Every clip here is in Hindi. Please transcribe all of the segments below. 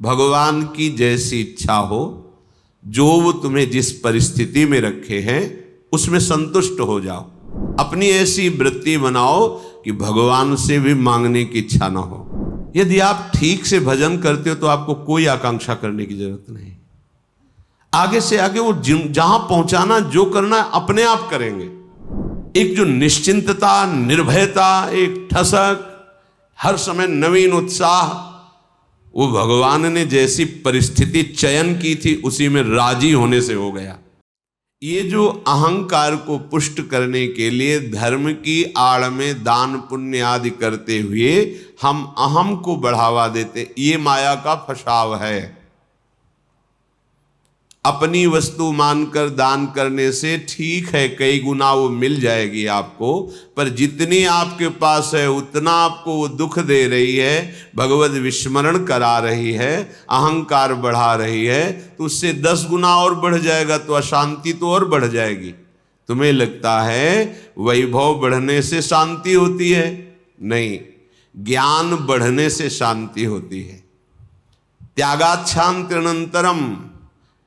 भगवान की जैसी इच्छा हो, जो वो तुम्हें जिस परिस्थिति में रखे हैं उसमें संतुष्ट हो जाओ। अपनी ऐसी वृत्ति बनाओ कि भगवान से भी मांगने की इच्छा ना हो। यदि आप ठीक से भजन करते हो तो आपको कोई आकांक्षा करने की जरूरत नहीं। आगे से आगे वो जहां पहुंचाना, जो करना अपने आप करेंगे। एक जो निश्चिंतता, निर्भयता, एक ठसक, हर समय नवीन उत्साह, वो भगवान ने जैसी परिस्थिति चयन की थी उसी में राजी होने से हो गया। ये जो अहंकार को पुष्ट करने के लिए धर्म की आड़ में दान पुण्य आदि करते हुए हम अहम को बढ़ावा देते, ये माया का फसाव है। अपनी वस्तु मानकर दान करने से ठीक है, कई गुना वो मिल जाएगी आपको, पर जितनी आपके पास है उतना आपको वो दुख दे रही है, भगवत विस्मरण करा रही है, अहंकार बढ़ा रही है, तो उससे 10 गुना और बढ़ जाएगा, तो अशांति तो और बढ़ जाएगी। तुम्हें लगता है वैभव बढ़ने से शांति होती है? नहीं, ज्ञान बढ़ने से शांति होती है। त्यागाच्छांत्यनंतरम,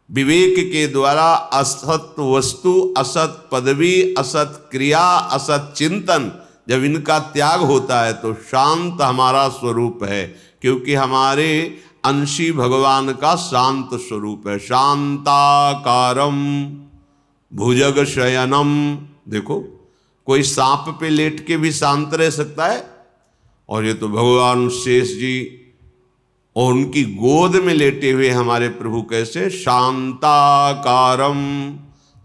विवेक के द्वारा असत वस्तु, असत पदवी, असत क्रिया, असत चिंतन, जब इनका त्याग होता है तो शांत हमारा स्वरूप है, क्योंकि हमारे अंशी भगवान का शांत स्वरूप है। शांताकारम भुजग शयनम। देखो, कोई सांप पे लेट के भी शांत रह सकता है, और ये तो भगवान शेष जी और उनकी गोद में लेटे हुए हमारे प्रभु कैसे शांताकारम।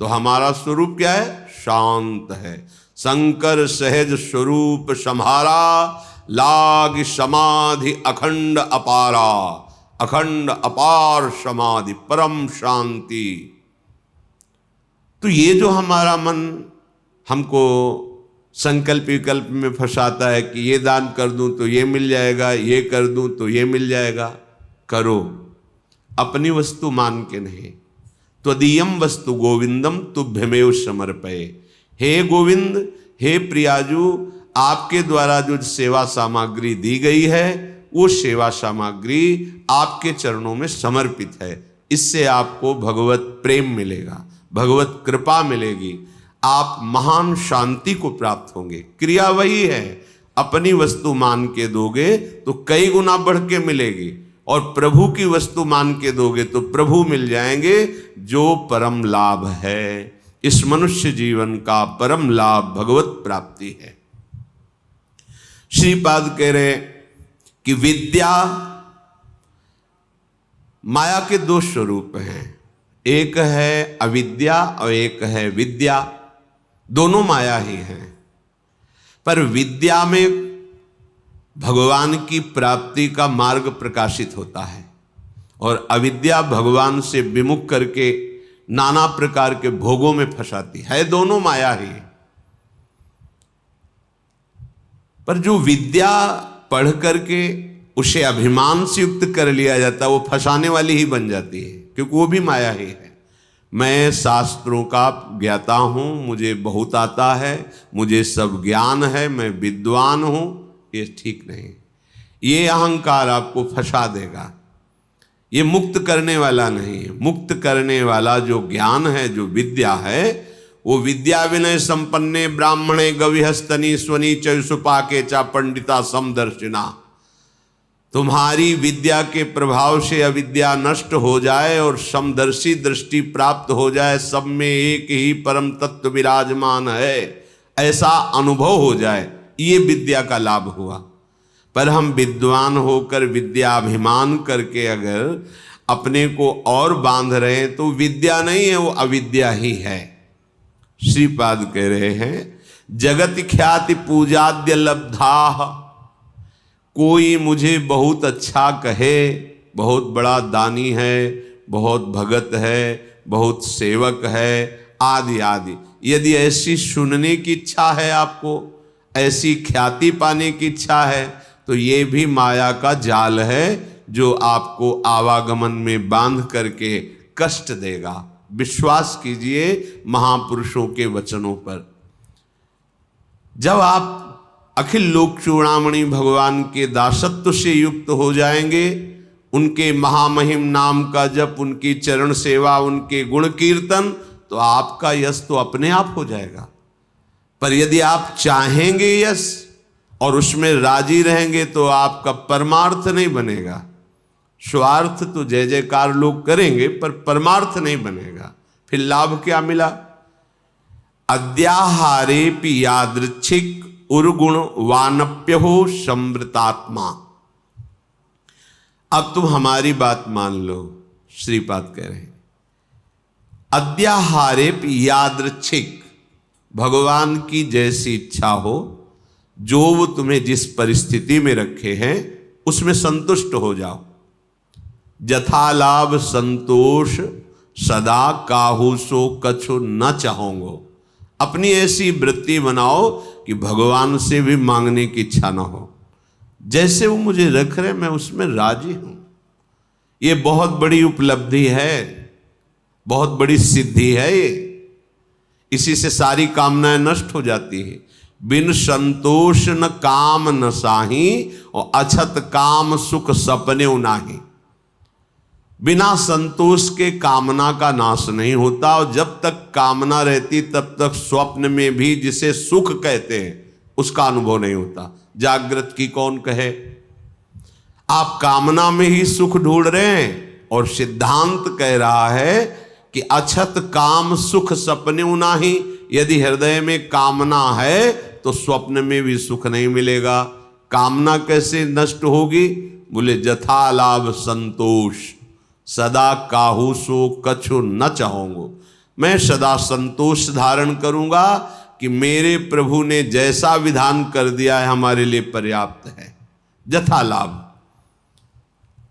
तो हमारा स्वरूप क्या है? शांत है। शंकर सहज स्वरूप सम्हारा, लाग समाधि अखंड अपारा। अखंड अपार समाधि, परम शांति। तो ये जो हमारा मन हमको संकल्प विकल्प में फंसाता है कि ये दान कर दूं तो ये मिल जाएगा, ये कर दूं तो ये मिल जाएगा, करो, अपनी वस्तु मान के नहीं। त्वदीयम वस्तु गोविंदम तुभ्यमेव समर्पये। हे गोविंद, हे प्रियाजू, आपके द्वारा जो सेवा सामग्री दी गई है वो सेवा सामग्री आपके चरणों में समर्पित है। इससे आपको भगवत प्रेम मिलेगा, भगवत कृपा मिलेगी, आप महान शांति को प्राप्त होंगे। क्रिया वही है, अपनी वस्तु मान के दोगे तो कई गुना बढ़ के मिलेगी, और प्रभु की वस्तु मान के दोगे तो प्रभु मिल जाएंगे, जो परम लाभ है। इस मनुष्य जीवन का परम लाभ भगवत प्राप्ति है। श्रीपाद कह रहे कि विद्या, माया के 2 स्वरूप हैं, एक है अविद्या और एक है विद्या। दोनों माया ही हैं, पर विद्या में भगवान की प्राप्ति का मार्ग प्रकाशित होता है, और अविद्या भगवान से विमुख करके नाना प्रकार के भोगों में फंसाती है। दोनों माया ही। पर जो विद्या पढ़ करके उसे अभिमान से युक्त कर लिया जाता है, वो फंसाने वाली ही बन जाती है, क्योंकि वो भी माया ही है। मैं शास्त्रों का ज्ञाता हूँ, मुझे बहुत आता है, मुझे सब ज्ञान है, मैं विद्वान हूँ, ये ठीक नहीं। ये अहंकार आपको फंसा देगा, ये मुक्त करने वाला नहीं है। मुक्त करने वाला जो ज्ञान है, जो विद्या है, वो विद्या विनय संपन्ने ब्राह्मणे गविहस्तनी स्वनी चुपाके चा पंडिता समदर्शिना। तुम्हारी विद्या के प्रभाव से अविद्या नष्ट हो जाए और समदर्शी दृष्टि प्राप्त हो जाए, सब में एक ही परम तत्व विराजमान है, ऐसा अनुभव हो जाए, ये विद्या का लाभ हुआ। पर हम विद्वान होकर विद्याभिमान करके अगर अपने को और बांध रहे हैं तो विद्या नहीं है, वो अविद्या ही है। श्रीपाद कह रहे हैं, जगत ख्याति पूजाद्य लब्धा। कोई मुझे बहुत अच्छा कहे, बहुत बड़ा दानी है, बहुत भगत है, बहुत सेवक है, आदि आदि, यदि ऐसी सुनने की इच्छा है, आपको ऐसी ख्याति पाने की इच्छा है, तो ये भी माया का जाल है, जो आपको आवागमन में बांध करके कष्ट देगा। विश्वास कीजिए महापुरुषों के वचनों पर। जब आप अखिल लोक चूड़ामणि भगवान के दासत्व से युक्त हो जाएंगे, उनके महामहिम नाम का जप, उनकी चरण सेवा, उनके गुण कीर्तन, तो आपका यश तो अपने आप हो जाएगा। पर यदि आप चाहेंगे यश और उसमें राजी रहेंगे तो आपका परमार्थ नहीं बनेगा। स्वार्थ तो जय जयकार लोग करेंगे पर परमार्थ नहीं बनेगा। फिर लाभ क्या मिला? अद्याहारेपि यादृच्छिक उर्गुण वानप्य हो समृतात्मा। अब तुम हमारी बात मान लो, श्रीपाद कह रहे हैं अद्याहारेपि यादृच्छिक, भगवान की जैसी इच्छा हो, जो वो तुम्हें जिस परिस्थिति में रखे हैं उसमें संतुष्ट हो जाओ। जथा लाभ संतोष सदा काहू सो कछु न चाहोगे। अपनी ऐसी वृत्ति बनाओ कि भगवान से भी मांगने की इच्छा ना हो। जैसे वो मुझे रख रहे मैं उसमें राजी हूं। ये बहुत बड़ी उपलब्धि है, बहुत बड़ी सिद्धि है ये। इसी से सारी कामनाएं नष्ट हो जाती है। बिन संतोष न काम न साही और अछत काम सुख सपने नाही। बिना संतोष के कामना का नाश नहीं होता, और जब तक कामना रहती तब तक स्वप्न में भी जिसे सुख कहते हैं उसका अनुभव नहीं होता। जागृत की कौन कहे? आप कामना में ही सुख ढूंढ रहे हैं, और सिद्धांत कह रहा है कि अछत काम सुख सपने नाही। यदि हृदय में कामना है तो स्वप्न में भी सुख नहीं मिलेगा। कामना कैसे नष्ट होगी? बोले जथा लाभ संतोष सदा काहू सो कछु न चाहोगे। मैं सदा संतोष धारण करूंगा कि मेरे प्रभु ने जैसा विधान कर दिया है हमारे लिए पर्याप्त है। जथा लाभ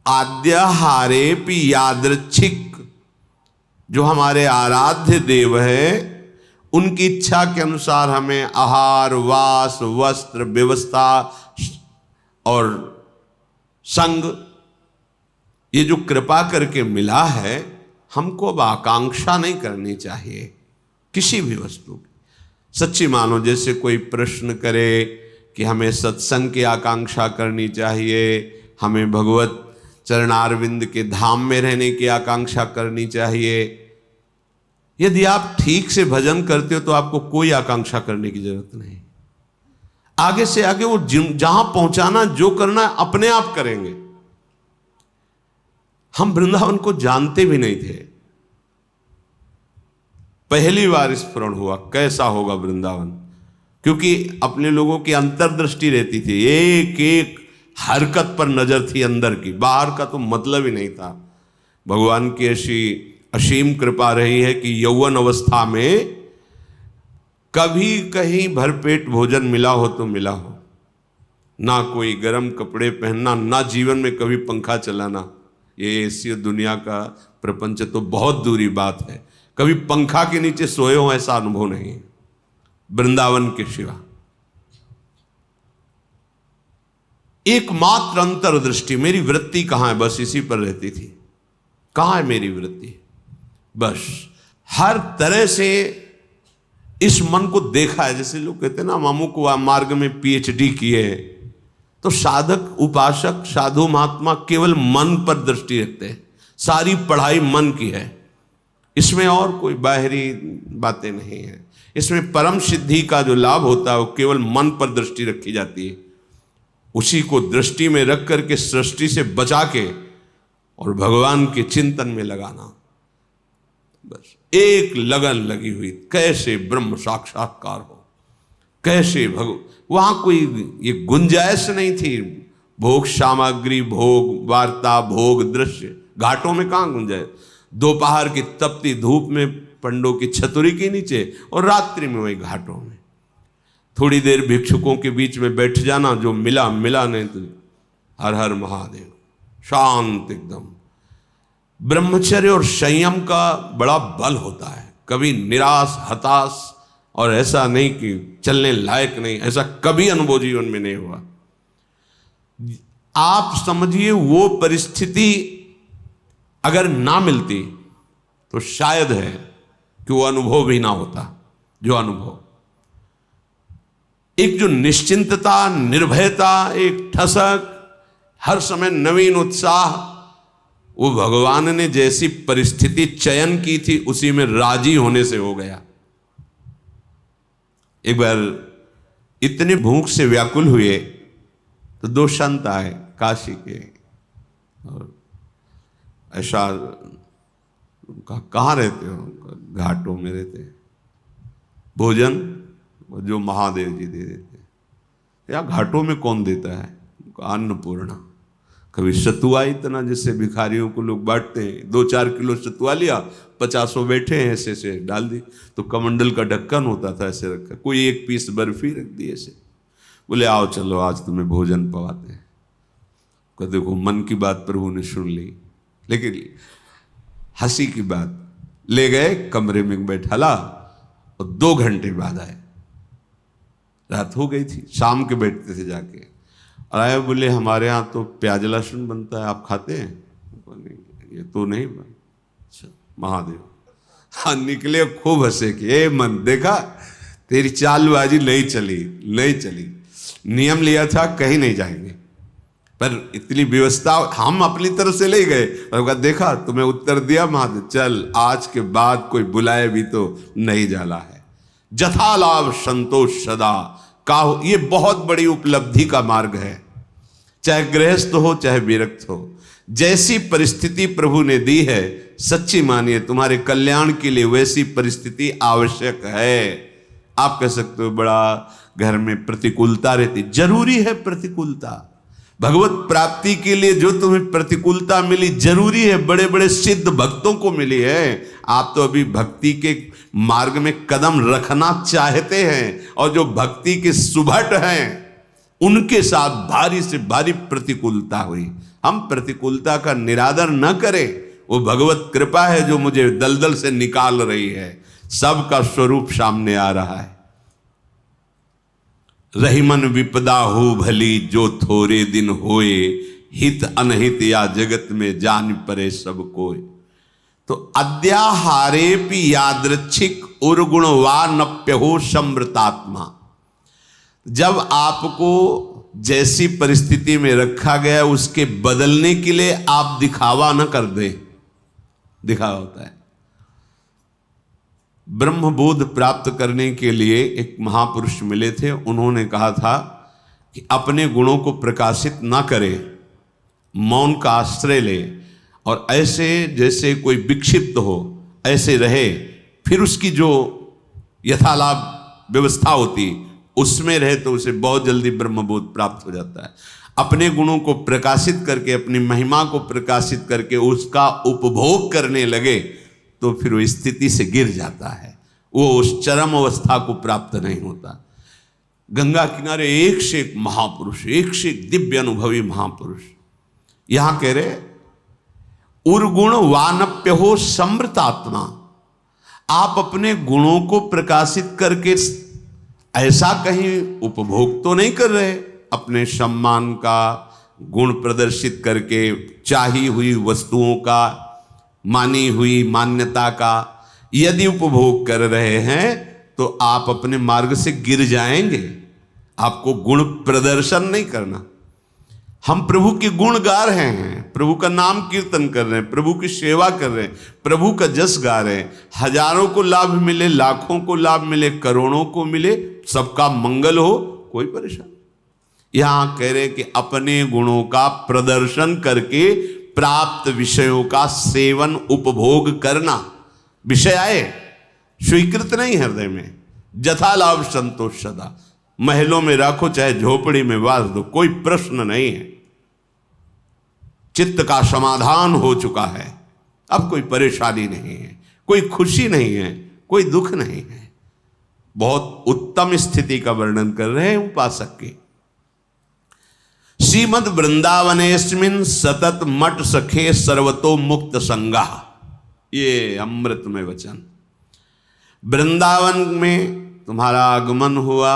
आद्याहारेपि यादृच्छिक, जो हमारे आराध्य देव है उनकी इच्छा के अनुसार हमें आहार वास वस्त्र व्यवस्था और संग, ये जो कृपा करके मिला है, हमको अब आकांक्षा नहीं करनी चाहिए किसी भी वस्तु की। सच्ची मानो जैसे कोई प्रश्न करे कि हमें सत्संग की आकांक्षा करनी चाहिए, हमें भगवत चरणारविंद के धाम में रहने की आकांक्षा करनी चाहिए। यदि आप ठीक से भजन करते हो तो आपको कोई आकांक्षा करने की जरूरत नहीं। आगे से आगे वो जहां पहुंचाना जो करना है अपने आप करेंगे। हम वृंदावन को जानते भी नहीं थे, पहली बार स्मरण हुआ कैसा होगा वृंदावन, क्योंकि अपने लोगों की अंतर्दृष्टि रहती थी, एक एक हरकत पर नजर थी अंदर की, बाहर का तो मतलब ही नहीं था। भगवान की ऐसी असीम कृपा रही है कि यौवन अवस्था में कभी कहीं भरपेट भोजन मिला हो तो मिला हो, ना कोई गर्म कपड़े पहनना, ना जीवन में कभी पंखा चलाना। ये ऐसी दुनिया का प्रपंच तो बहुत दूरी बात है, कभी पंखा के नीचे सोए हो ऐसा अनुभव नहीं है वृंदावन के सिवा। एकमात्र अंतर्दृष्टि, मेरी वृत्ति कहां है, बस इसी पर रहती थी। कहां है मेरी वृत्ति? बस हर तरह से इस मन को देखा है। जैसे लोग कहते हैं ना, मामू को मार्ग में पीएचडी किए, तो साधक उपासक साधु महात्मा केवल मन पर दृष्टि रखते हैं। सारी पढ़ाई मन की है, इसमें और कोई बाहरी बातें नहीं है। इसमें परम सिद्धि का जो लाभ होता है वो केवल मन पर दृष्टि रखी जाती है। उसी को दृष्टि में रख करके सृष्टि से बचा के और भगवान के चिंतन में लगाना, बस एक लगन लगी हुई, कैसे ब्रह्म साक्षात्कार हो, कैसे वहां कोई ये गुंजाइश नहीं थी। भोग सामग्री, भोग वार्ता, भोग दृश्य, घाटों में कहां गुंजाइश? दोपहर की तपती धूप में पंडों की छतुरी के नीचे, और रात्रि में वही घाटों में थोड़ी देर भिक्षुकों के बीच में बैठ जाना, जो मिला मिला, नहीं तो हर हर महादेव, शांत एकदम। ब्रह्मचर्य और संयम का बड़ा बल होता है। कभी निराश हताश और ऐसा नहीं कि चलने लायक नहीं, ऐसा कभी अनुभव जीवन में नहीं हुआ। आप समझिए वो परिस्थिति अगर ना मिलती तो शायद है कि वो अनुभव भी ना होता। जो अनुभव, एक जो निश्चिंतता, निर्भयता, एक ठसक, हर समय नवीन उत्साह, वो भगवान ने जैसी परिस्थिति चयन की थी उसी में राजी होने से हो गया। एक बार इतने भूख से व्याकुल हुए तो दो संत आए काशी के, और ऐसा कहाँ रहते हो? घाटों में रहते। भोजन जो महादेव जी दे देते। या घाटों में कौन देता है? अन्नपूर्णा। कभी सतुआ इतना जिससे भिखारियों को लोग बांटते हैं, 2-4 किलो सतुआ लिया, 50 बैठे हैं, ऐसे से डाल दी। तो कमंडल का ढक्कन होता था ऐसे रखा, कोई एक पीस बर्फी रख दी ऐसे, बोले आओ चलो आज तुम्हें भोजन पवाते हैं। तो देखो मन की बात प्रभु ने सुन ली, लेकिन हंसी की बात, ले गए कमरे में बैठाला और 2 घंटे बाद आए। रात हो गई थी, शाम के बैठते थे जाके, और आए बोले हमारे यहाँ तो प्याज लहसुन बनता है, आप खाते हैं? ये तो नहीं बन। अच्छा महादेव। हाँ निकले, खूब हंसे कि ए मन देखा तेरी चालबाजी नहीं चली। नियम लिया था कहीं नहीं जाएंगे, पर इतनी व्यवस्था हम अपनी तरफ से ले गए, और देखा तुम्हें उत्तर दिया महादेव, चल आज के बाद कोई बुलाए भी तो नहीं जाला है। जथा लाभ संतोष सदा का, ये बहुत बड़ी उपलब्धि का मार्ग है। चाहे गृहस्थ हो चाहे विरक्त हो, जैसी परिस्थिति प्रभु ने दी है, सच्ची मानिए तुम्हारे कल्याण के लिए वैसी परिस्थिति आवश्यक है। आप कह सकते हो बड़ा घर में प्रतिकूलता रहती, जरूरी है प्रतिकूलता। भगवत प्राप्ति के लिए जो तुम्हें प्रतिकूलता मिली जरूरी है, बड़े बड़े सिद्ध भक्तों को मिली है। आप तो अभी भक्ति के मार्ग में कदम रखना चाहते हैं, और जो भक्ति के सुभट हैं उनके साथ भारी से भारी प्रतिकूलता हुई। हम प्रतिकूलता का निरादर न करें, वो भगवत कृपा है जो मुझे दलदल से निकाल रही है। सबका स्वरूप सामने आ रहा है। रहीमन विपदा हो भली जो थोड़े दिन होए, हित अनहित या जगत में जान परे सब कोय। तो अद्याहारेपि यादृच्छिक उर्गुण वा नप्य हो समृतात्मा। जब आपको जैसी परिस्थिति में रखा गया उसके बदलने के लिए आप दिखावा न कर दे, दिखावा होता है। ब्रह्मबोध प्राप्त करने के लिए एक महापुरुष मिले थे, उन्होंने कहा था कि अपने गुणों को प्रकाशित ना करे, मौन का आश्रय ले, और ऐसे जैसे कोई विक्षिप्त हो ऐसे रहे, फिर उसकी जो यथालाभ व्यवस्था होती उसमें रहे तो उसे बहुत जल्दी ब्रह्मबोध प्राप्त हो जाता है। अपने गुणों को प्रकाशित करके, अपनी महिमा को प्रकाशित करके उसका उपभोग करने लगे तो फिर वो स्थिति से गिर जाता है, वो उस चरम अवस्था को प्राप्त नहीं होता। गंगा किनारे एक से एक महापुरुष, एक से एक दिव्य अनुभवी महापुरुष। यहां कह रहे उर्गुण वानप्य हो समृतात्मा। आप अपने गुणों को प्रकाशित करके ऐसा कहीं उपभोग तो नहीं कर रहे, अपने सम्मान का गुण प्रदर्शित करके, चाही हुई वस्तुओं का, मानी हुई मान्यता का यदि उपभोग कर रहे हैं तो आप अपने मार्ग से गिर जाएंगे। आपको गुण प्रदर्शन नहीं करना। हम प्रभु के गुण गा रहे हैं, प्रभु का नाम कीर्तन कर रहे हैं, प्रभु की सेवा कर रहे हैं, प्रभु का जस गा रहे हैं। हजारों को लाभ मिले, लाखों को लाभ मिले, करोड़ों को मिले, सबका मंगल हो, कोई परेशान। यहां कह रहे कि अपने गुणों का प्रदर्शन करके प्राप्त विषयों का सेवन उपभोग करना, विषय आए स्वीकृत नहीं हृदय में। जथा लाभ संतोष सदा। महलों में रखो चाहे झोपड़ी में वास दो, कोई प्रश्न नहीं है। चित्त का समाधान हो चुका है, अब कोई परेशानी नहीं है, कोई खुशी नहीं है, कोई दुख नहीं है। बहुत उत्तम स्थिति का वर्णन कर रहे हैं उपासक के। श्रीमद वृंदावनेस्मिन् सतत मठ सखे सर्वतो मुक्त संगा। ये अमृतमय वचन। वृंदावन में तुम्हारा आगमन हुआ,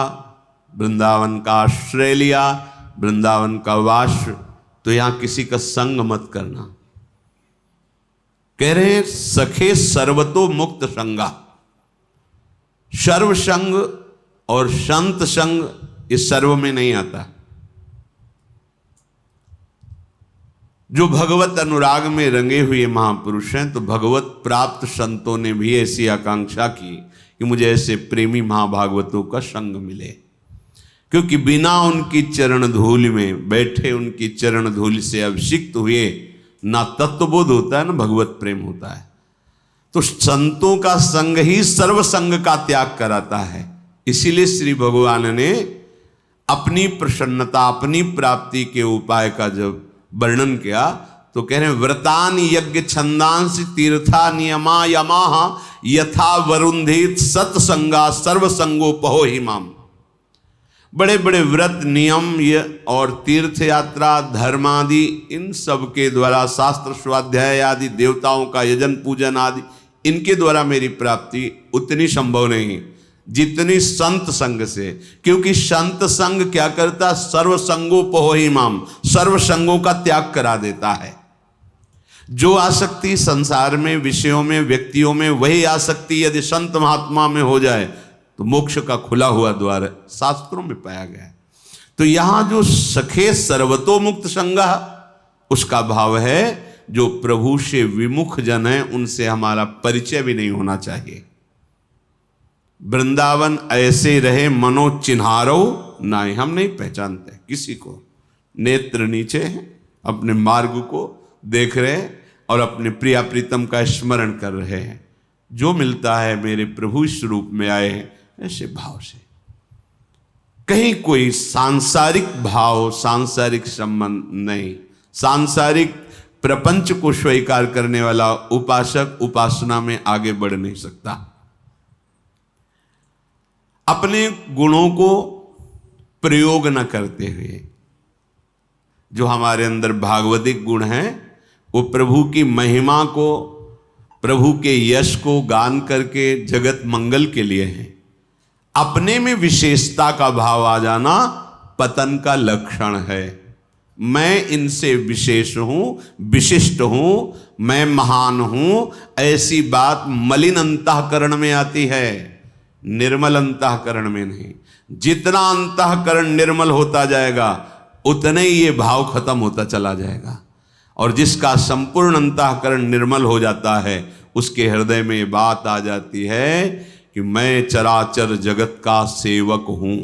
वृंदावन का आश्रय लिया, वृंदावन का वास, तो यहां किसी का संग मत करना। कह रहे सखे सर्वतो मुक्त संगा। सर्व संग और संत संग इस सर्व में नहीं आता। जो भगवत अनुराग में रंगे हुए महापुरुष हैं, तो भगवत प्राप्त संतों ने भी ऐसी आकांक्षा की कि मुझे ऐसे प्रेमी महाभागवतों का संग मिले, क्योंकि बिना उनकी चरण धूल में बैठे, उनकी चरण धूल से अभिषिक्त हुए ना तत्वबोध होता है ना भगवत प्रेम होता है। तो संतों का संग ही सर्व संग का त्याग कराता है। इसीलिए श्री भगवान ने अपनी प्रसन्नता, अपनी प्राप्ति के उपाय का जब वर्णन किया तो कह रहे हैं व्रतान यज्ञ छंदांस तीर्था नियमा यमाह यथा वरुंधित सत्संगा सर्वसंगोपहो हिमाम। बड़े बड़े व्रत नियम और तीर्थ यात्रा धर्म आदि, इन सब के द्वारा शास्त्र स्वाध्याय आदि, देवताओं का यजन पूजन आदि, इनके द्वारा मेरी प्राप्ति उतनी संभव नहीं जितनी संत संग से। क्योंकि संत संग क्या करता, सर्वसंगोपहोहिमाम, सर्व संगों का त्याग करा देता है। जो आसक्ति संसार में, विषयों में, व्यक्तियों में, वही आसक्ति यदि संत महात्मा में हो जाए तो मोक्ष का खुला हुआ द्वार शास्त्रों में पाया गया है। तो यहां जो सखे सर्वतोमुक्त संगा, उसका भाव है जो प्रभु से विमुख जन है उनसे हमारा परिचय भी नहीं होना चाहिए। वृंदावन ऐसे रहे मनो चिन्हारो नहीं, हम नहीं पहचानते किसी को, नेत्र नीचे हैं, अपने मार्ग को देख रहे हैं और अपने प्रिया प्रीतम का स्मरण कर रहे हैं। जो मिलता है मेरे प्रभु इस रूप में आए हैं, ऐसे भाव से। कहीं कोई सांसारिक भाव, सांसारिक संबंध नहीं। सांसारिक प्रपंच को स्वीकार करने वाला उपासक उपासना में आगे बढ़ नहीं सकता। अपने गुणों को प्रयोग न करते हुए, जो हमारे अंदर भागवतिक गुण हैं, वो प्रभु की महिमा को, प्रभु के यश को गान करके जगत मंगल के लिए हैं। अपने में विशेषता का भाव आ जाना पतन का लक्षण है। मैं इनसे विशेष हूं, विशिष्ट हूं, मैं महान हूं, ऐसी बात मलिन अंतःकरण में आती है, निर्मल अंतःकरण में नहीं। जितना अंतःकरण निर्मल होता जाएगा उतने ही ये भाव खत्म होता चला जाएगा। और जिसका संपूर्ण अंतःकरण निर्मल हो जाता है, उसके हृदय में ये बात आ जाती है कि मैं चराचर जगत का सेवक हूं।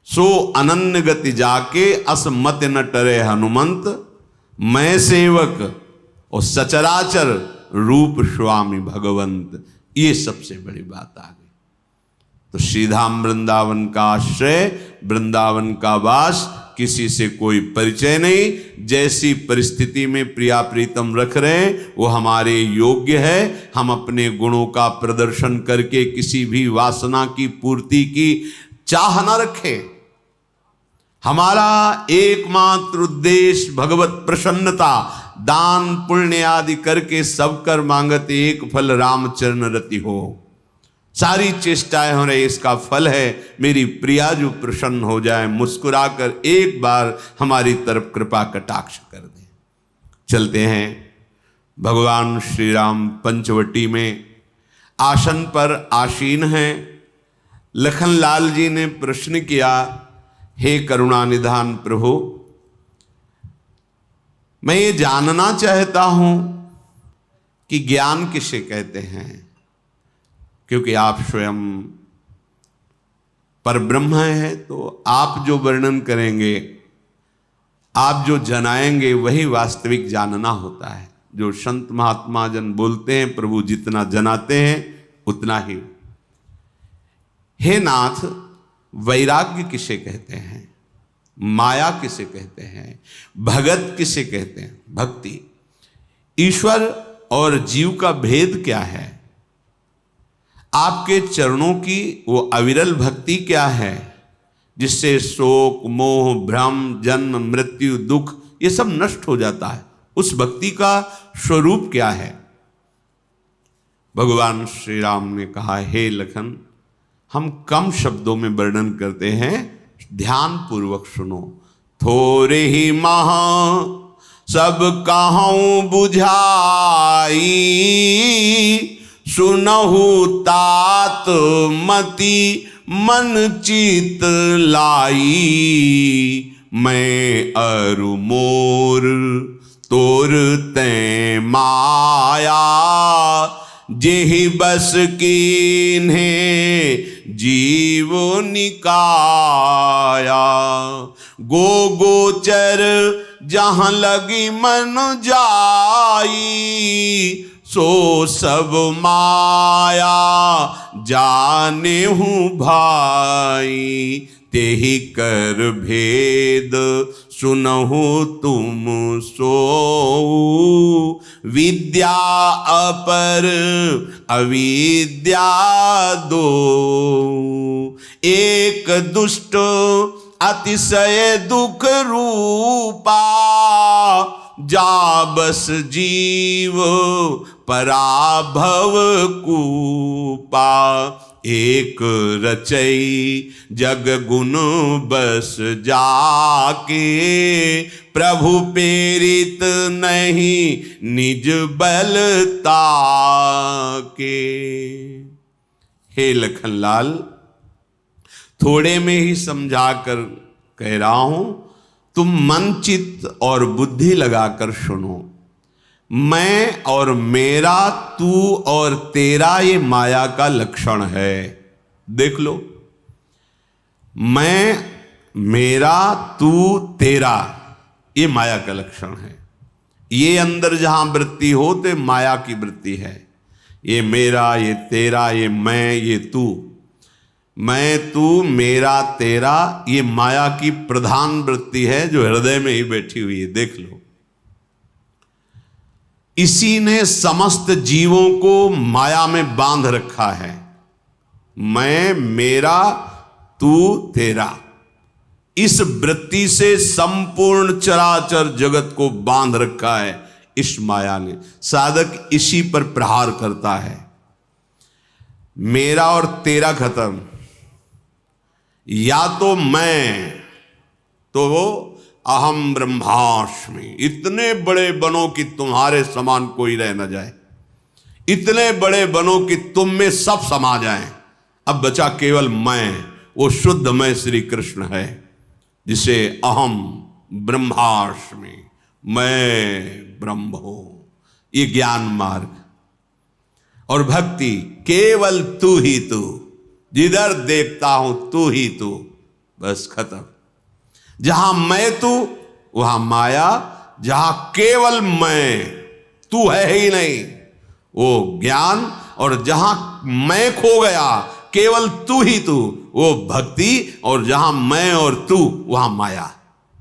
सो अनन्य गति जाके असमत न टरे हनुमंत, मैं सेवक और सचराचर रूप स्वामी भगवंत। ये सबसे बड़ी बात आ गई। तो सीधाम वृंदावन का आश्रय, वृंदावन का वास, किसी से कोई परिचय नहीं। जैसी परिस्थिति में प्रिया प्रीतम रख रहे हैं वो हमारे योग्य है। हम अपने गुणों का प्रदर्शन करके किसी भी वासना की पूर्ति की चाह न रखें। हमारा एकमात्र उद्देश्य भगवत प्रसन्नता, दान पुण्य आदि करके सब कर मांगत एक फल रामचरण रति हो। सारी चेष्टाएं हो रही, इसका फल है मेरी प्रिया जो प्रसन्न हो जाए, मुस्कुराकर एक बार हमारी तरफ कृपा कटाक्ष कर दे। चलते हैं। भगवान श्री राम पंचवटी में आसन पर आसीन हैं। लखनलाल जी ने प्रश्न किया, हे करुणा निधान प्रभु, मैं ये जानना चाहता हूं कि ज्ञान किसे कहते हैं, क्योंकि आप स्वयं परब्रह्म हैं। तो आप जो वर्णन करेंगे, आप जो जनाएंगे, वही वास्तविक जानना होता है। जो संत महात्मा जन बोलते हैं, प्रभु जितना जनाते हैं उतना ही। हे नाथ, वैराग्य किसे कहते हैं, माया किसे कहते हैं, भगत किसे कहते हैं, भक्ति, ईश्वर और जीव का भेद क्या है, आपके चरणों की वो अविरल भक्ति क्या है जिससे शोक मोह भ्रम जन्म मृत्यु दुख ये सब नष्ट हो जाता है, उस भक्ति का स्वरूप क्या है। भगवान श्री राम ने कहा, हे लखन, हम कम शब्दों में वर्णन करते हैं, ध्यान पूर्वक सुनो। थोरे ही महा सब कहूं बुझाई, सुनहु तात मति मन चित लाई, मैं अरु मोर तोर तैं माया, जेहि बस कीन्हे जीव निकाया। गो गोचर जहाँ लगी मन जाई, सो सब माया जाने हूँ भाई। तेहि कर भेद सुनहु तुम सो, विद्या अपर अविद्या दो। एक दुष्ट अतिशय दुख रूपा, जा बस जीव पराभव कूपा। एक रचई जग गुण बस जाके, प्रभु प्रेरित नहीं निज बलता के। हे लखनलाल, थोड़े में ही समझाकर कह रहा हूं, तुम मन चित्त और बुद्धि लगाकर सुनो। मैं और मेरा, तू और तेरा, ये माया का लक्षण है। देख लो, मैं, मेरा, तू, तेरा, ये माया का लक्षण है। ये अंदर जहां वृत्ति हो तो माया की वृत्ति है। ये मेरा, ये तेरा, ये मैं, ये तू। मैं, तू, मेरा, तेरा, ये माया की प्रधान वृत्ति है जो हृदय में ही बैठी हुई है। देख लो, इसी ने समस्त जीवों को माया में बांध रखा है। मैं, मेरा, तू, तेरा, इस वृत्ति से संपूर्ण चराचर जगत को बांध रखा है इस माया ने। साधक इसी पर प्रहार करता है। मेरा और तेरा खत्म, या तो मैं, तो वो अहम ब्रह्मास्मि। इतने बड़े बनो कि तुम्हारे समान कोई रह न जाए, इतने बड़े बनो कि तुम में सब समा जाएं। अब बचा केवल मैं, वो शुद्ध मैं श्री कृष्ण है, जिसे अहम ब्रह्मास्मि, मैं ब्रह्म हूं। ये ज्ञान मार्ग और भक्ति, केवल तू ही तू, जिधर देखता हूं तू ही तू, बस खत्म। जहां मैं तू वहां माया, जहां केवल मैं, तू है ही नहीं, वो ज्ञान। और जहां मैं खो गया, केवल तू ही तू, वो भक्ति। और जहां मैं और तू वहां माया।